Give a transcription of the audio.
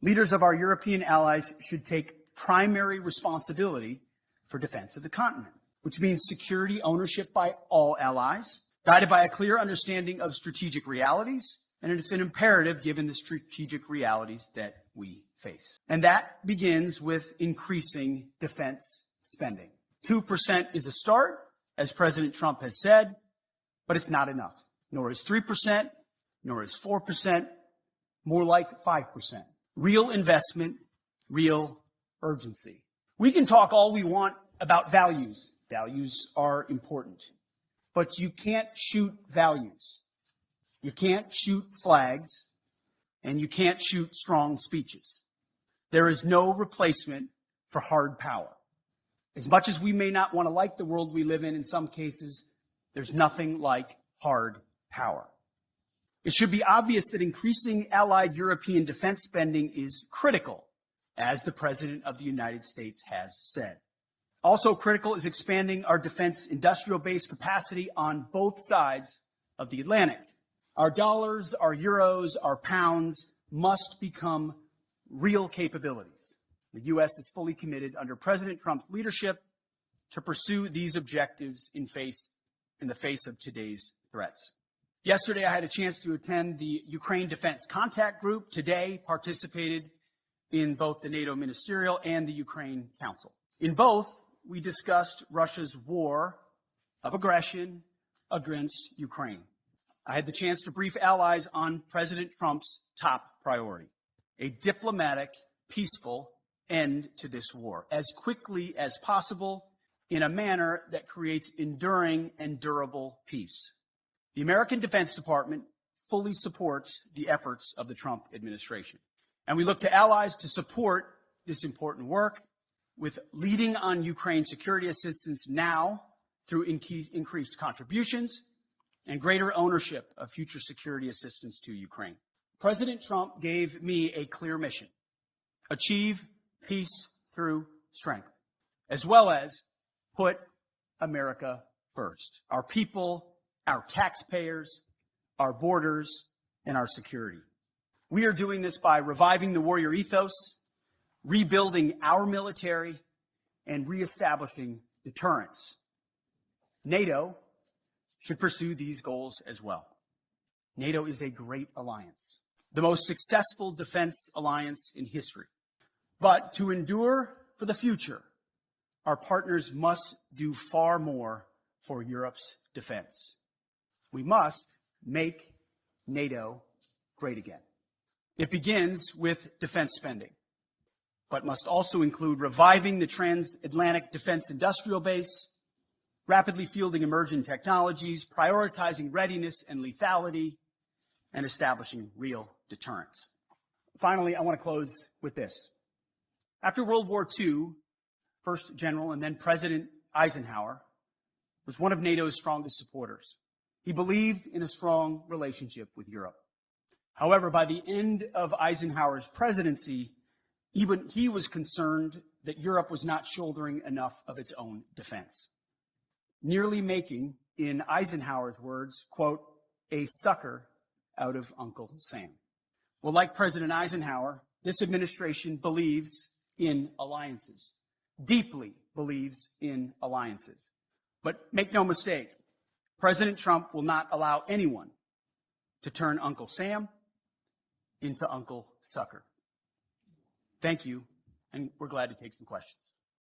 Leaders of our European allies should take primary responsibility for defense of the continent, which means security ownership by all allies, guided by a clear understanding of strategic realities, and it's an imperative given the strategic realities that we face. And that begins with increasing defense spending. 2% is a start, as President Trump has said, but it's not enough. Nor is 3%, nor is 4%, more like 5%. Real investment, real urgency. We can talk all we want about values. Values are important. But you can't shoot values. You can't shoot flags, and you can't shoot strong speeches. There is no replacement for hard power. As much as we may not want to like the world we live in some cases, there's nothing like hard power. It should be obvious that increasing allied European defense spending is critical, as the President of the United States has said. Also critical is expanding our defense industrial base capacity on both sides of the Atlantic. Our dollars, our euros, our pounds must become real capabilities. The U.S. is fully committed under President Trump's leadership to pursue these objectives in the face of today's threats. Yesterday, I had a chance to attend the Ukraine Defense Contact Group. Today, participated in both the NATO Ministerial and the Ukraine Council. In both, we discussed Russia's war of aggression against Ukraine. I had the chance to brief allies on President Trump's top priority, a diplomatic, peaceful end to this war as quickly as possible in a manner that creates enduring and durable peace. The American Defense Department fully supports the efforts of the Trump administration, and we look to allies to support this important work with leading on Ukraine security assistance now through increased contributions and greater ownership of future security assistance to Ukraine. President Trump gave me a clear mission: achieve peace through strength, as well as put America first, our people, our taxpayers, our borders, and our security. We are doing this by reviving the warrior ethos, rebuilding our military, and reestablishing deterrence. NATO should pursue these goals as well. NATO is a great alliance, the most successful defense alliance in history. But to endure for the future, our partners must do far more for Europe's defense. We must make NATO great again. It begins with defense spending, but must also include reviving the transatlantic defense industrial base, rapidly fielding emerging technologies, prioritizing readiness and lethality, and establishing real deterrence. Finally, I want to close with this. After World War II, first General and then President Eisenhower was one of NATO's strongest supporters. He believed in a strong relationship with Europe. However, by the end of Eisenhower's presidency, even he was concerned that Europe was not shouldering enough of its own defense, nearly making, in Eisenhower's words, quote, a sucker out of Uncle Sam. Well, like President Eisenhower, this administration believes in alliances, deeply believes in alliances. But make no mistake, President Trump will not allow anyone to turn Uncle Sam into Uncle Sucker. Thank you, and we're glad to take some questions.